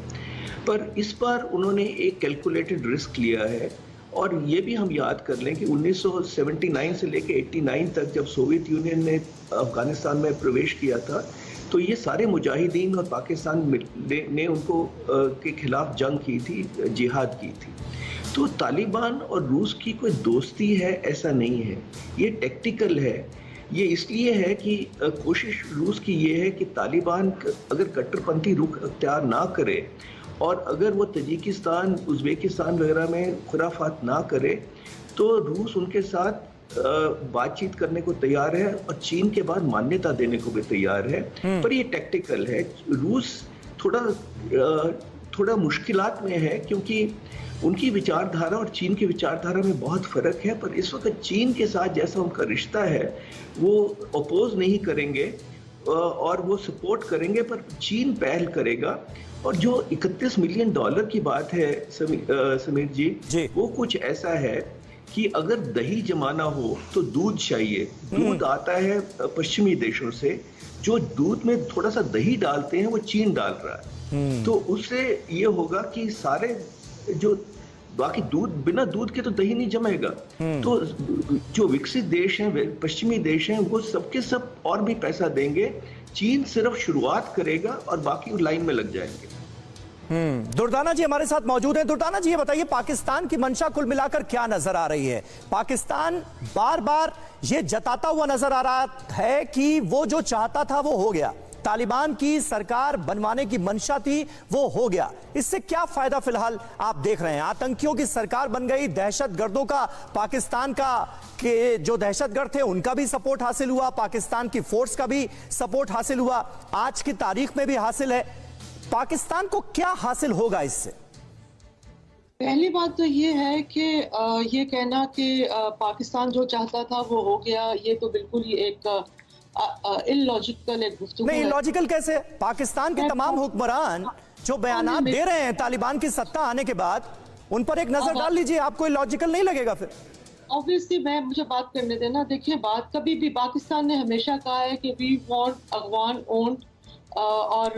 B: पर इस बार उन्होंने एक कैलकुलेटेड रिस्क लिया है। और ये भी हम याद कर लें कि 1979 से लेकर 89 तक जब सोवियत यूनियन ने अफगानिस्तान में प्रवेश किया था, तो ये सारे मुजाहिदीन और पाकिस्तान ने उनको के खिलाफ जंग की थी, जिहाद की थी। तो तालिबान और रूस की कोई दोस्ती है ऐसा नहीं है, ये टैक्टिकल है। ये इसलिए है कि कोशिश रूस की ये है कि तालिबान अगर कट्टरपंथी रुख अख्तियार ना करे और अगर वो तजिकिस्तान, उज्बेकिस्तान वगैरह में खुराफात ना करे, तो रूस उनके साथ बातचीत करने को तैयार है और चीन के बाद मान्यता देने को भी तैयार है। पर ये टैक्टिकल है। रूस थोड़ा मुश्किलात में है क्योंकि उनकी विचारधारा और चीन की विचारधारा में बहुत फर्क है। पर इस वक्त चीन के साथ जैसा उनका रिश्ता है, वो अपोज नहीं करेंगे और वो सपोर्ट करेंगे, पर चीन पहल करेगा। और जो $31 मिलियन की बात है समीर जी, वो कुछ ऐसा है कि अगर दही जमाना हो तो दूध चाहिए। दूध आता है पश्चिमी देशों से, जो दूध में थोड़ा सा दही डालते हैं वो चीन डाल रहा है। तो उससे ये होगा कि सारे जो बाकी दूध, बिना दूध के तो दही नहीं जमेगा। तो जो विकसित देश हैं, पश्चिमी देश हैं, वो सबके सब और भी पैसा देंगे। चीन सिर्फ शुरुआत करेगा और बाकी लाइन में लग जाएंगे।
A: दुर्दाना जी हमारे साथ मौजूद हैं। दुर्दाना जी, ये बताइए, पाकिस्तान की मंशा कुल मिलाकर क्या नजर आ रही है? पाकिस्तान बार बार ये जताता हुआ नजर आ रहा है कि वो जो चाहता था वो हो गया, तालिबान की सरकार बनवाने की मंशा थी वो हो गया। इससे क्या फायदा फिलहाल आप देख रहे हैं? आतंकियों की सरकार बन गई, दहशतगर्दों का, पाकिस्तान का के जो दहशतगर्द थे उनका भी सपोर्ट हासिल हुआ, पाकिस्तान की फोर्स का भी सपोर्ट हासिल हुआ, आज की तारीख में भी हासिल है। पाकिस्तान को क्या हासिल होगा इससे?
C: पहली बात तो ये है कि ये कहना कि पाकिस्तान जो चाहता था वो हो गया, ये तो बिल्कुल ही एक इलॉजिकल एक गुफ्तगू
A: नहीं,
C: है।
A: इलॉजिकल कैसे? पाकिस्तान के तमाम हुक्मरान जो बयानात दे रहे हैं तालिबान की सत्ता आने के बाद, उन पर एक नजर डाल लीजिए, आपको इलॉजिकल नहीं लगेगा फिर?
C: ऑब्वियसली मुझे बात करने देना। देखिए, बात कभी भी पाकिस्तान ने हमेशा कहा है कि वी वांट अफगान ओन्ड और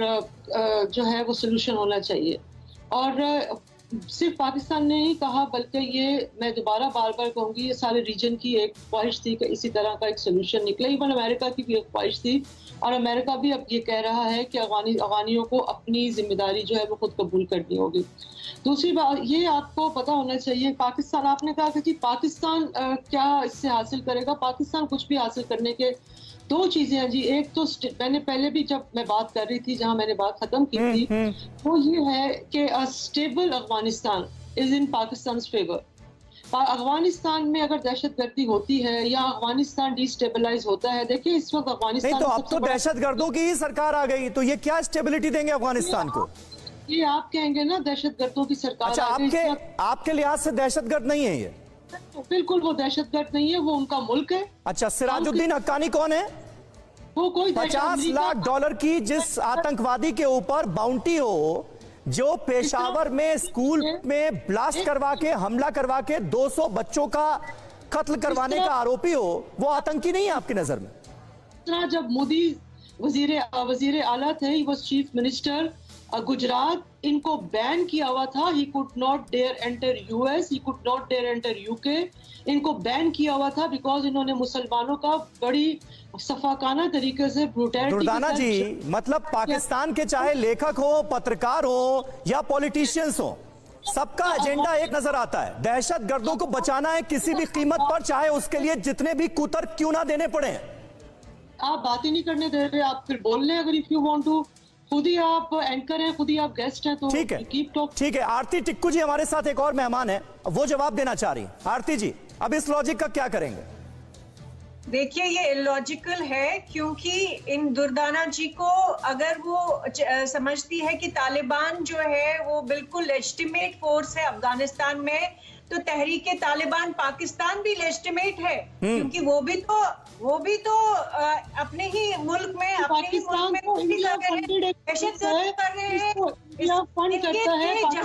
C: जो है वो सोल्यूशन होना चाहिए। और सिर्फ पाकिस्तान ने ही कहा, बल्कि ये मैं दोबारा बार बार कहूंगी, ये सारे रीजन की एक ख्वाहिश थी कि इसी तरह का एक सोल्यूशन निकले। इवन अमेरिका की भी एक ख्वाहिश थी और अमेरिका भी अब ये कह रहा है कि अफगानियों को अपनी जिम्मेदारी जो है वो खुद कबूल करनी होगी। दूसरी बात ये आपको पता होना चाहिए, पाकिस्तान, आपने कहा कि पाकिस्तान क्या इससे हासिल करेगा? पाकिस्तान कुछ भी हासिल करने के दो चीजें हैं जी। एक तो मैंने पहले भी जब मैं बात कर रही थी, जहां मैंने बात खत्म की थी, वो ये है कि stable Afghanistan is in Pakistan favour. Afghanistan में अगर दहशतगर्दी होती है या अफगानिस्तान डिस्टेबलाइज होता है, देखिए इस वक्त अफगानिस्तान
A: नहीं, तो अब तो दहशतगर्दों की ही सरकार आ गई, तो ये क्या स्टेबिलिटी देंगे अफगानिस्तान को?
C: ये आप कहेंगे ना दहशतगर्दों की सरकार।
A: अच्छा, आपके लिहाज से दहशतगर्द नहीं है ये?
C: बिल्कुल वो दहशतगर्द नहीं है, वो उनका मुल्क है।
A: अच्छा, सिराजुद्दीन हक्कानी कौन है?
C: वो कोई
A: $50 लाख की जिस आतंकवादी के ऊपर बाउंटी हो, जो पेशावर में स्कूल में ब्लास्ट करवा के, हमला करवा के 200 बच्चों का कत्ल करवाने का आरोपी हो, वो आतंकी नहीं है आपकी नजर में?
C: जब मोदी वजीर आला थे, he was chief minister, Gujarat इनको बैन किया हुआ था। He could not dare enter US, he could not dare enter UK. इनको बैन किया हुआ था बिकॉज इन्होंने मुसलमानों का बड़ी सफाकाना तरीके से ब्रूटैलिटी।
A: दुर्दाना जी, मतलब पाकिस्तान के चाहे लेखक हो, पत्रकार हो या पॉलिटिशियंस हो, सबका एजेंडा एक नजर आता है, दहशत गर्दों को बचाना है किसी भी कीमत पर, चाहे उसके लिए जितने भी कुतर्क क्यों ना देने पड़े।
C: आप बात ही नहीं करने दे रहे, आप फिर बोल रहे हैं। अगर इफ यू वांट टू, खुद ही आप एंकर हैं, खुद ही आप गेस्ट हैं, तो
A: ठीक है,
C: कीप टॉक।
A: ठीक है। आरती टिक्कू जी हमारे साथ एक और मेहमान है, वो जवाब देना चाह रही। आरती जी, अब इस लॉजिक का क्या करेंगे?
D: देखिए, ये इलॉजिकल है, क्योंकि इन दुर्दाना जी को अगर वो समझती है कि तालिबान जो है वो बिल्कुल लेजिटिमेट फोर्स है अफगानिस्तान में, तो तहरीक तालिबान पाकिस्तान भी लेजिटिमेट है, क्योंकि वो भी तो अपने ही मुल्क में, अपने ही मुल्क में दहशतगर्दी कर रहे हैं।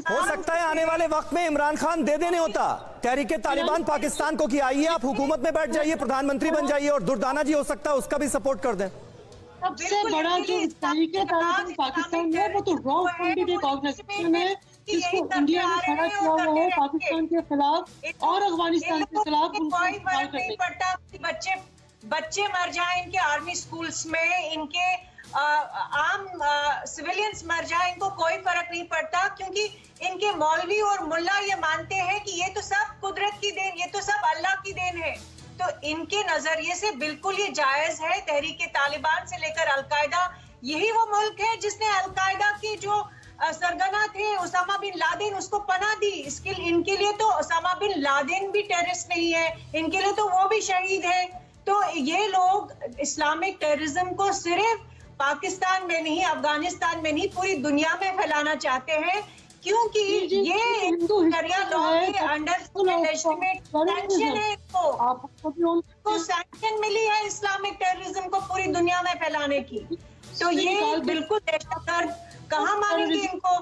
A: हो सकता है आने वाले वक्त में इमरान खान दे देने होता तहरीक तालिबान पाकिस्तान को कि आइए आप हुकूमत में बैठ जाइए, प्रधानमंत्री बन जाइए, और दुर्दाना जी हो सकता है उसका भी सपोर्ट कर दें।
C: सबसे बड़ा जो तहरीक तालिबान पाकिस्तान है वो तो रॉ फंडेड एक ऑर्गेनाइजेशन है जिसको इंडिया ने खड़ा किया हुआ है पाकिस्तान के खिलाफ और अफगानिस्तान के खिलाफ।
D: कोई फर्क नहीं पड़ता बच्चे मर जाए इनके आर्मी स्कूल्स में, इनके आम सिविलियंस मर जाए, इनको कोई फर्क नहीं पड़ता, क्योंकि इनके मौलवी और मुल्ला ये मानते हैं कि ये तो सब कुदरत की देन, ये तो सब अल्लाह की देन है। तो इनके नजरिए से बिल्कुल ये जायज है। तहरीक तालिबान से लेकर अलकायदा, यही वो मुल्क है जिसने अलकायदा की जो सरगना थे उसामा बिन लादेन, उसको पनाह दी। इनके लिए तो उसामा बिन लादेन भी टेररिस्ट नहीं है, इनके लिए तो वो भी शहीद है। तो ये लोग इस्लामिक टेररिज्म को सिर्फ पाकिस्तान में नहीं, अफगानिस्तान में नहीं, पूरी दुनिया में फैलाना चाहते हैं, क्योंकि ये शरिया लॉ के अंडर सैंक्शन है। इनको सैंक्शन मिली है इस्लामिक टेररिज्म को पूरी दुनिया में फैलाने की। तो ये बिल्कुल दहशतगर्द कहाँ मानेंगे इनको?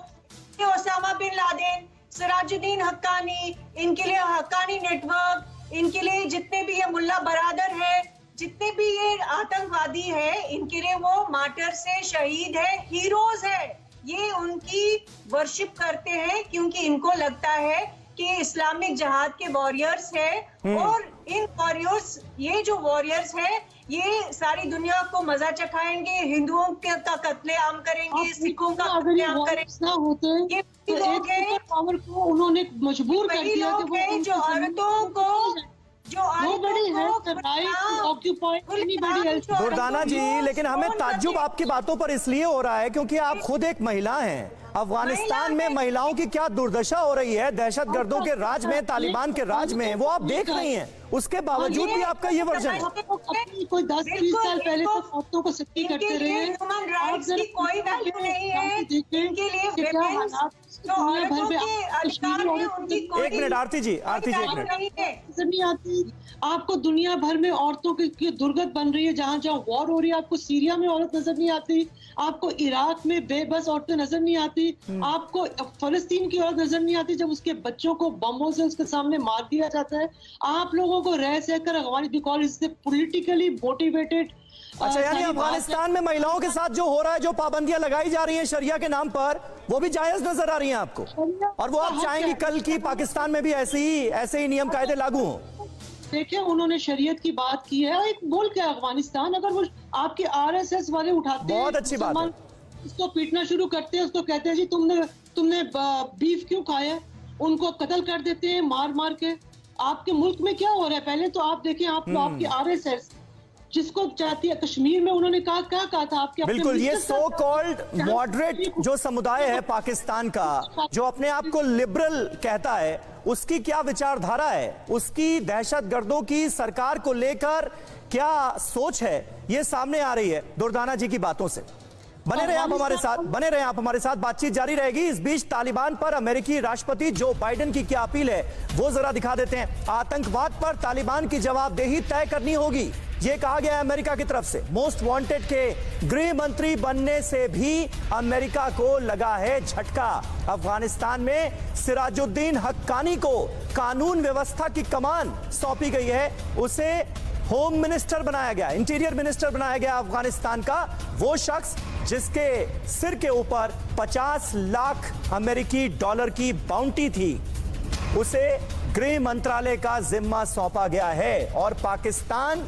D: ये Osama bin Laden, Sirajuddin Haqqani, इनके लिए हक्कानी नेटवर्क, इनके लिए जितने भी ये मुल्ला बरादर है, जितने भी ये आतंकवादी है, इनके लिए वो मार्टर से शहीद है, हीरोज है। ये उनकी वर्शिप करते हैं क्योंकि इनको लगता है कि इस्लामिक जहाद के वॉरियर्स है, और इन वॉरियर्स, ये जो वॉरियर्स है, ये सारी दुनिया को मजा चखाएंगे, हिंदुओं का कत्लेआम करेंगे, सिखों का कत्लेआम करेंगे। ये लोग हैं
C: पावर को उन्होंने मजबूर कर दिया
D: कि जो औरतों को
A: दुर्दाना जी, लेकिन हमें ताज्जुब आपकी बातों पर इसलिए हो रहा है क्योंकि आप खुद एक महिला हैं। अफगानिस्तान में महिलाओं की क्या दुर्दशा हो रही है दहशत गर्दों के राज में, तालिबान के राज में, वो आप देख रही हैं। उसके बावजूद भी आपका ये वर्जन है।
C: कोई 10-20 साल पहले तो औरतों को सख्ती करते रहे।
D: ह्यूमन राइट्स की कोई वैल्यू नहीं है इनके लिए।
A: एक मिनट आरती जी, एक मिनट।
C: नजर नहीं आती आपको दुनिया भर में औरतों की दुर्गत बन रही है। जहाँ जहाँ वॉर हो रही है, आपको सीरिया में औरत नजर नहीं आती, आपको इराक में बेबस औरतें नजर नहीं आती, आपको फलस्तीन की औरत नजर नहीं आती जब उसके बच्चों को बमों से उसके सामने मार दिया जाता है। आप लोगों को रह सहकर अफगानी बिकॉज इससे पॉलिटिकली मोटिवेटेड।
A: अच्छा, यानी अफगानिस्तान में महिलाओं के साथ जो हो रहा है, जो पाबंदियां लगाई जा रही हैं शरिया के नाम पर, वो भी जायज नजर आ रही हैं आपको, और वो आप चाहेंगी कल की पाकिस्तान में भी ऐसे ही नियम कायदे लागू हों?
C: देखिए, उन्होंने शरीयत की बात की है। एक मुल्क है अफगानिस्तान, अगर वो आपके आरएसएस वाले उठाते हैं,
A: बहुत अच्छी बात है,
C: उसको पीटना शुरू करते हैं, उसको कहते हैं जी तुमने बीफ क्यों खाया, उनको कत्ल कर देते हैं मार मार के। आपके मुल्क में क्या हो रहा है? पहले तो आप देखें, आपकी आरएसएस जिसको चाहती है, कश्मीर में उन्होंने क्या कहा था आपके?
A: बिल्कुल, ये सो कॉल्ड मॉडरेट जो समुदाय है पाकिस्तान का, जो अपने आप को लिबरल कहता है, उसकी क्या विचारधारा है, उसकी दहशतगर्दों की सरकार को लेकर क्या सोच है, ये सामने आ रही है दुर्दाना जी की बातों से। बने रहे आप हमारे साथ, बातचीत जारी रहेगी। इस बीच तालिबान पर अमेरिकी राष्ट्रपति जो बाइडेन की क्या अपील है वो जरा दिखा देते हैं। आतंकवाद पर तालिबान की जवाबदेही तय करनी होगी, ये कहा गया है अमेरिका की तरफ से। मोस्ट वांटेड के गृह मंत्री बनने से भी अमेरिका को लगा है झटका। अफगानिस्तान में सिराजुद्दीन हक्कानी को कानून व्यवस्था की कमान सौंपी गई है, उसे होम मिनिस्टर बनाया गया, इंटीरियर मिनिस्टर बनाया गया अफगानिस्तान का। वो शख्स जिसके सिर के ऊपर 50 लाख अमेरिकी डॉलर की बाउंटी थी, उसे गृह मंत्रालय का जिम्मा सौंपा गया है और पाकिस्तान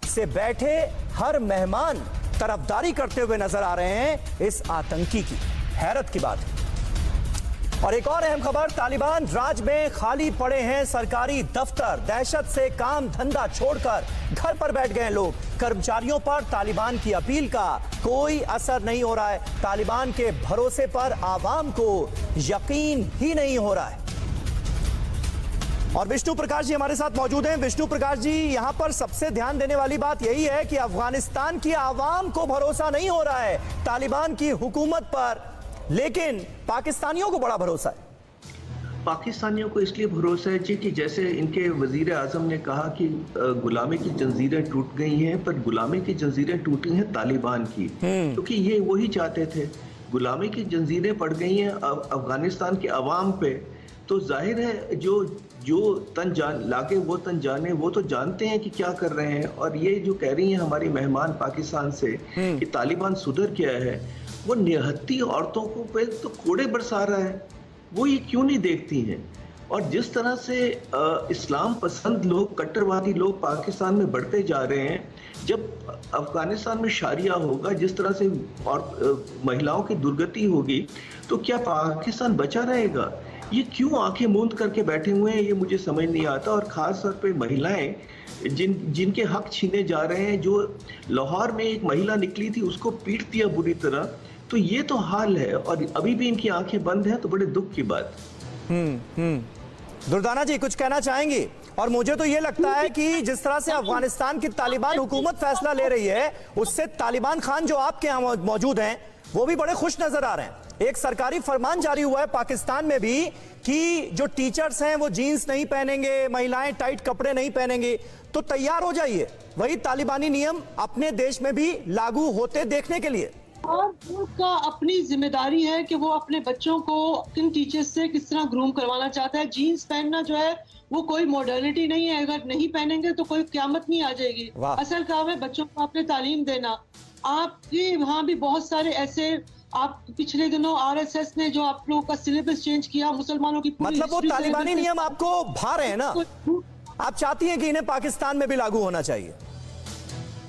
A: से बैठे हर मेहमान तरफदारी करते हुए नजर आ रहे हैं इस आतंकी की। हैरत की बात है। और एक और अहम खबर, तालिबान राज में खाली पड़े हैं सरकारी दफ्तर। दहशत से काम धंधा छोड़कर घर पर बैठ गए लोग। कर्मचारियों पर तालिबान की अपील का कोई असर नहीं हो रहा है। तालिबान के भरोसे पर आवाम को यकीन ही नहीं हो रहा है। और विष्णु प्रकाश जी हमारे साथ मौजूद हैं। विष्णु प्रकाश जी, यहां पर सबसे ध्यान देने वाली बात यही है कि अफगानिस्तान की आवाम को भरोसा नहीं हो रहा है तालिबान की हुकूमत पर, लेकिन पाकिस्तानियों को बड़ा भरोसा है।
B: पाकिस्तानियों को इसलिए भरोसा है जी कि जैसे इनके वजीर आजम ने कहा कि गुलामी की जंजीरें टूट गई हैं, पर गुलामी की जंजीरें टूटी हैं तालिबान की, क्योंकि ये वही चाहते थे। गुलामी की जंजीरें पड़ गई हैं अफगानिस्तान के अवाम पे, तो जाहिर है जो तन जान लागे वो तन जाने, वो तो जानते हैं कि क्या कर रहे हैं। और ये जो कह रही हैं हमारी मेहमान पाकिस्तान से कि तालिबान सुधर गया है, वो निहत्ती औरतों को पे तो कोड़े बरसा रहा है, वो ये क्यों नहीं देखती हैं। और जिस तरह से इस्लाम पसंद लोग, कट्टरवादी लोग पाकिस्तान में बढ़ते जा रहे हैं, जब अफगानिस्तान में शारिया होगा, जिस तरह से और महिलाओं की दुर्गति होगी, तो क्या पाकिस्तान बचा रहेगा। ये क्यों आंखें मूंद करके बैठे हुए हैं, ये मुझे समझ नहीं आता। और खास तौर पे महिलाएं जिनके हक छीने जा रहे हैं, जो लाहौर में एक महिला निकली थी उसको पीट दिया बुरी तरह, तो ये तो हाल है और अभी भी इनकी आंखें बंद हैं, तो बड़े दुख की बात।
A: दुर्दाना जी कुछ कहना चाहेंगी? और मुझे तो ये लगता है कि जिस तरह से अफगानिस्तान की तालिबान हुकूमत फैसला ले रही है, उससे तालिबान खान जो आपके यहाँ मौजूद हैं वो भी बड़े खुश नजर आ रहे हैं। एक सरकारी फरमान जारी हुआ है पाकिस्तान में भी कि जो टीचर्स हैं वो जीन्स नहीं पहनेंगे, महिलाएं टाइट कपड़े नहीं पहनेंगी। तो तैयार हो जाइए, वही तालिबानी नियम अपने देश में भी लागू होते देखने के लिए।
C: और उनका अपनी जिम्मेदारी है कि वो अपने बच्चों को किन टीचर्स से किस तरह ग्रूम करवाना चाहता है। जीन्स पहनना जो है वो कोई मॉडर्निटी नहीं है, अगर नहीं पहनेंगे तो कोई क्यामत नहीं आ जाएगी। असल काम है बच्चों को अपने तालीम देना। आपके वहाँ भी बहुत सारे ऐसे, आप पिछले दिनों आरएसएस ने जो आप लोगों का सिलेबस चेंज किया, मुसलमानों की
A: मतलब वो तालिबानी नियम आपको भा रहे हैं ना, आप चाहती हैं कि इन्हें पाकिस्तान में भी लागू होना चाहिए।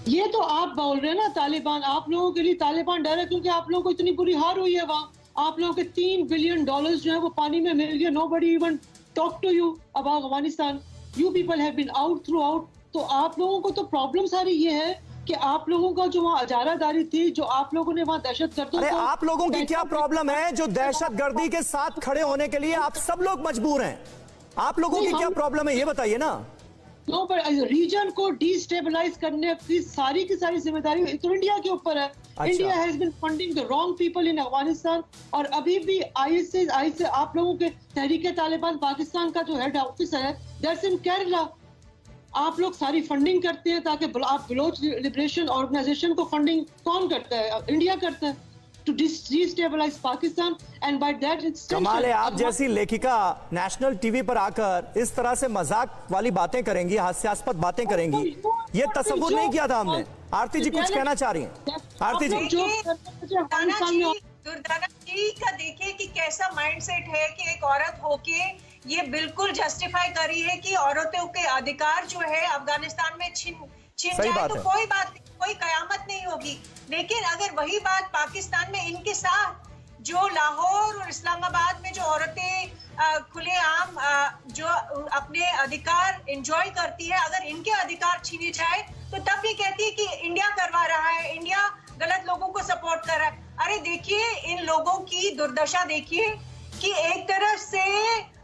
C: ये तो आप बोल रहे हैं ना तालिबान, आप लोगों के लिए तालिबान डर है क्योंकि आप लोगों को इतनी बुरी हार हुई है वहाँ। आप लोगों के $3 बिलियन जो है वो पानी में मिल गए। Nobody even talk to you about Afghanistan. You people have been out through out. तो आप लोगों को तो प्रॉब्लम सारी ये है कि आप लोगों का जो वहाँ अजारादारी थी, जो आप लोगों ने वहाँ दहशतगर्दों को,
A: आप लोगों की क्या प्रॉब्लम है जो दहशतगर्दी के साथ खड़े होने के लिए आप सब लोग मजबूर हैं? आप लोगों की क्या प्रॉब्लम है ये बताइए ना।
C: तो पर रीजन को डिस्टेबलाइज करने की सारी जिम्मेदारी तो इंडिया के ऊपर है। India has been funding the wrong people in Afghanistan. और अभी भी आईएसआई आप लोगों के तहरीके तालिबान पाकिस्तान का जो हेड ऑफिसर है, दैट्स इन केरला। आप लोग सारी फंडिंग करते हैं ताकि आप बलोच लिबरेशन ऑर्गेनाइजेशन को फंडिंग कौन करता है? इंडिया करता है to destabilise Pakistan and by that it's
A: कमाल है। आप जैसी लेखिका नेशनल टीवी पर आकर इस तरह से मजाक वाली बातें करेंगी, हास्यास्पद बातें करेंगी, ये तसव्वुर नहीं किया था हमने। आरती जी कुछ कहना चाह रही हैं? आरती जी
D: दुर्दाना जी का देखिए कि कैसा माइंडसेट है कि एक औरत होके ये बिल्कुल जस्टिफाई कर रही है कि औरतों के अधिकार जो है अफगानिस्तान में छीन जाए तो कोई बात नहीं, कोई कयामत नहीं होगी। लेकिन अगर वही बात पाकिस्तान में इनके साथ जो लाहौर और इस्लामाबाद में जो औरतें खुलेआम जो अपने अधिकार एंजॉय करती है, अगर इनके अधिकार छीने जाए तो तब भी कहती है कि इंडिया करवा रहा है, इंडिया गलत लोगों को सपोर्ट कर रहा है। अरे देखिए इन लोगों की दुर्दशा देखिए कि एक तरफ से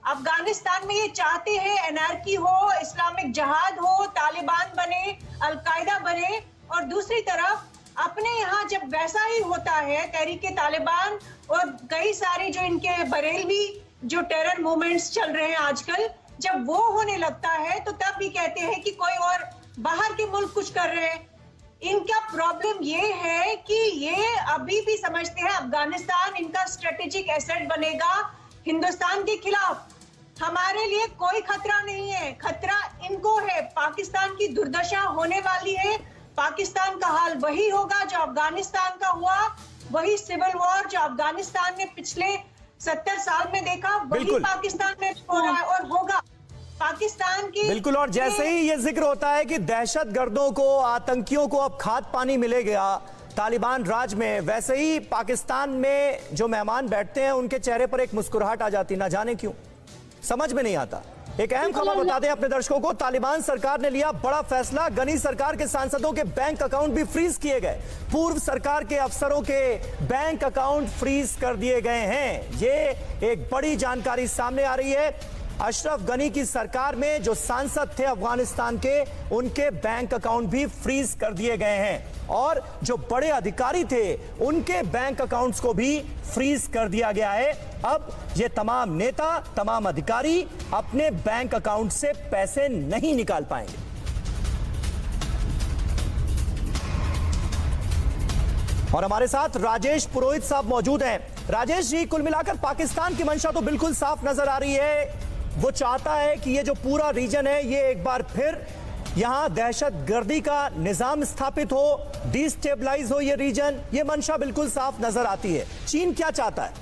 D: अफगानिस्तान में ये चाहते हैं एनार्की हो, इस्लामिक जहाद हो, तालिबान बने, अलकायदा बने, और दूसरी तरफ अपने यहाँ जब वैसा ही होता है तहरीके तालिबान और कई सारे जो इनके बरेलवी जो टेरर मूवमेंट्स चल रहे हैं आजकल, जब वो होने लगता है तो तब भी कहते हैं कि कोई और बाहर के मुल्क कुछ कर रहे हैं। इनका प्रॉब्लम ये है कि ये अभी भी समझते हैं अफगानिस्तान इनका स्ट्रेटेजिक एसेट बनेगा हिंदुस्तान के खिलाफ। हमारे लिए कोई खतरा नहीं है, खतरा इनको है। पाकिस्तान की दुर्दशा होने वाली है, पाकिस्तान का हाल वही होगा जो अफगानिस्तान का हुआ, वही सिविल वॉर जो अफगानिस्तान ने पिछले 70 साल में देखा, वही पाकिस्तान में हो रहा है और होगा। पाकिस्तान की
A: बिल्कुल। और जैसे ही ये जिक्र होता है कि दहशतगर्दों को, आतंकियों को अब खाद पानी मिलेगा तालिबान राज में, वैसे ही पाकिस्तान में जो मेहमान बैठते हैं उनके चेहरे पर एक मुस्कुराहट आ जाती, ना जाने क्यों, समझ में नहीं आता। एक अहम खबर बता दें अपने दर्शकों को, तालिबान सरकार ने लिया बड़ा फैसला, गनी सरकार के सांसदों के बैंक अकाउंट भी फ्रीज किए गए, पूर्व सरकार के अफसरों के बैंक अकाउंट फ्रीज कर दिए गए हैं। ये एक बड़ी जानकारी सामने आ रही है। अशरफ गनी की सरकार में जो सांसद थे अफगानिस्तान के, उनके बैंक अकाउंट भी फ्रीज कर दिए गए हैं और जो बड़े अधिकारी थे उनके बैंक अकाउंट्स को भी फ्रीज कर दिया गया है। अब ये तमाम नेता, तमाम अधिकारी अपने बैंक अकाउंट से पैसे नहीं निकाल पाएंगे। और हमारे साथ राजेश पुरोहित साहब मौजूद हैं। राजेश जी, कुल मिलाकर पाकिस्तान की मंशा तो बिल्कुल साफ नजर आ रही है। वो चाहता है कि ये जो पूरा रीजन है ये एक बार फिर यहां दहशतगर्दी का निजाम स्थापित हो, डिस्टेबलाइज हो ये रीजन, ये मंशा बिल्कुल साफ नजर आती है। चीन क्या चाहता है?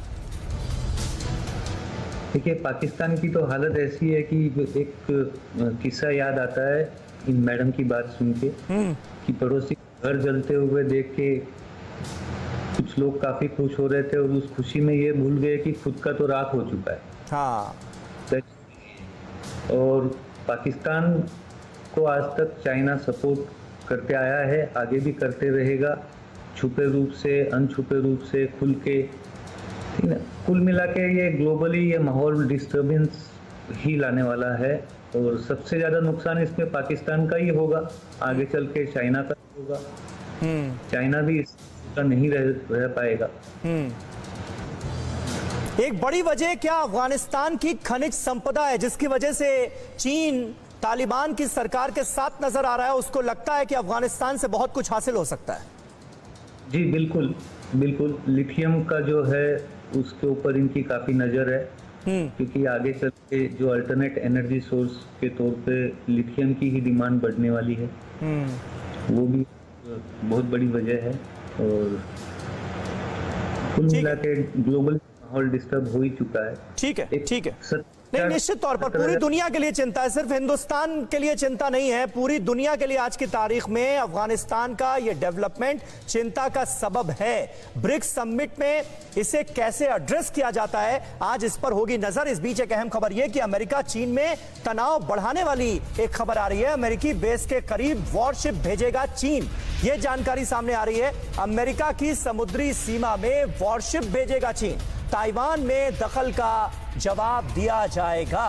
E: देखिए, पाकिस्तान की तो हालत ऐसी है कि एक किस्सा याद आता है इन मैडम की बात सुन के कि पड़ोसी घर जलते हुए देख के कुछ लोग काफी खुश हो रहे थे और उस खुशी में ये भूल गए कि खुद का तो राख हो चुका है।
A: हाँ।
E: और पाकिस्तान को आज तक चाइना सपोर्ट करते आया है, आगे भी करते रहेगा, छुपे रूप से, अनछुपे रूप से, खुल के। कुल मिला के ये ग्लोबली ये माहौल डिस्टर्बेंस ही लाने वाला है और सबसे ज्यादा नुकसान इसमें पाकिस्तान का ही होगा, आगे चल के चाइना का होगा। चाइना भी इसका नहीं रह पाएगा।
A: एक बड़ी वजह क्या अफगानिस्तान की खनिज संपदा है जिसकी वजह से चीन तालिबान की सरकार के साथ नजर आ रहा है, उसको लगता है कि अफगानिस्तान से बहुत कुछ हासिल हो सकता है।
E: जी बिल्कुल बिल्कुल, लिथियम का जो है उसके ऊपर इनकी काफी नजर है क्योंकि आगे चल के जो अल्टरनेट एनर्जी सोर्स के तौर पे लिथियम की ही डिमांड बढ़ने वाली है। वो भी बहुत बड़ी वजह है और कुल मिला के ग्लोबल माहौल डिस्टर्ब हो ही चुका है।
A: ठीक है, ठीक है। नहीं, निश्चित तौर पर पूरी दुनिया के लिए चिंता है, सिर्फ हिंदुस्तान के लिए चिंता नहीं है, पूरी दुनिया के लिए आज की तारीख में अफगानिस्तान का ये डेवलपमेंट चिंता का सबब है। ब्रिक्स समिट में इसे कैसे एड्रेस किया जाता है, आज इस पर होगी नजर। इस बीच एक अहम खबर यह कि अमेरिका चीन में तनाव बढ़ाने वाली एक खबर आ रही है। अमेरिकी बेस के करीब वॉरशिप भेजेगा चीन, यह जानकारी सामने आ रही है। अमेरिका की समुद्री सीमा में वॉरशिप भेजेगा चीन, ताइवान में दखल का जवाब दिया जाएगा।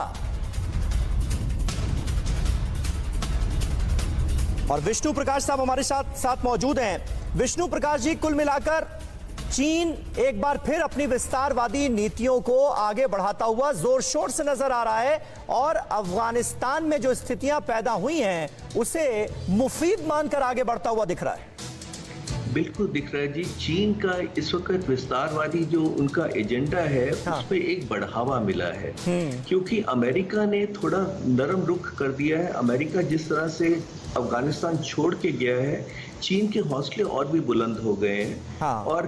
A: और विष्णु प्रकाश साहब हमारे साथ मौजूद हैं। विष्णु प्रकाश जी, कुल मिलाकर चीन एक बार फिर अपनी विस्तारवादी नीतियों को आगे बढ़ाता हुआ जोर शोर से नजर आ रहा है और अफगानिस्तान में जो स्थितियां पैदा हुई हैं उसे मुफीद मानकर आगे बढ़ता हुआ दिख रहा है।
B: बिल्कुल दिख रहा है जी। चीन का इस वक्त विस्तारवादी जो उनका एजेंडा है उसपे एक बढ़ावा मिला है क्योंकि अमेरिका ने थोड़ा नरम रुख कर दिया है। अमेरिका जिस तरह से अफगानिस्तान छोड़ के गया है, चीन के हौसले और भी बुलंद हो गए हैं। और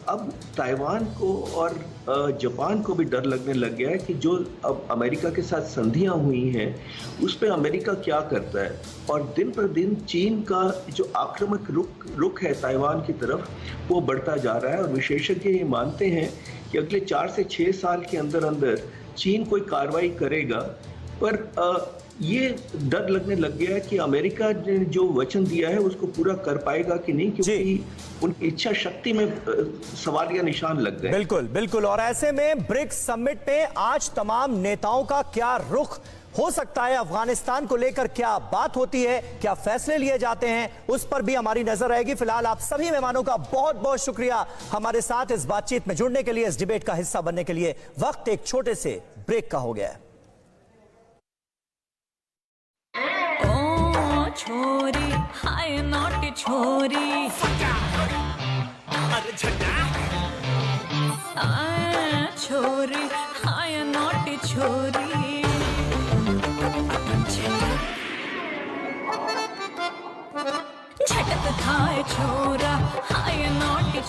B: अब ताइवान को और जापान को भी डर लगने लग गया है कि जो अब अमेरिका के साथ संधियां हुई हैं उस पर अमेरिका क्या करता है। और दिन पर दिन चीन का जो आक्रामक रुख है ताइवान की तरफ वो बढ़ता जा रहा है और विशेषज्ञ ये मानते हैं कि अगले 4 से 6 साल के अंदर अंदर चीन कोई कार्रवाई करेगा। पर ये डर लगने लग गया है कि अमेरिका ने जो वचन दिया है उसको पूरा कर पाएगा कि नहीं, क्योंकि उनकी इच्छा शक्ति में सवालिया निशान लग गए।
A: बिल्कुल बिल्कुल। और ऐसे में ब्रिक्स समिट में आज तमाम नेताओं का क्या रुख हो सकता है, अफगानिस्तान को लेकर क्या बात होती है, क्या फैसले लिए जाते हैं, उस पर भी हमारी नजर रहेगी। फिलहाल आप सभी मेहमानों का बहुत बहुत शुक्रिया हमारे साथ इस बातचीत में जुड़ने के लिए, इस डिबेट का हिस्सा बनने के लिए। वक्त एक छोटे से ब्रेक का हो गया है।
F: छोरी हाय नॉट छोरी, छोरी हाय नॉट छोरी,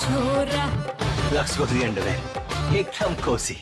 F: छोरा
A: लक्स कोसी अंडरवेयर एकदम कोसी।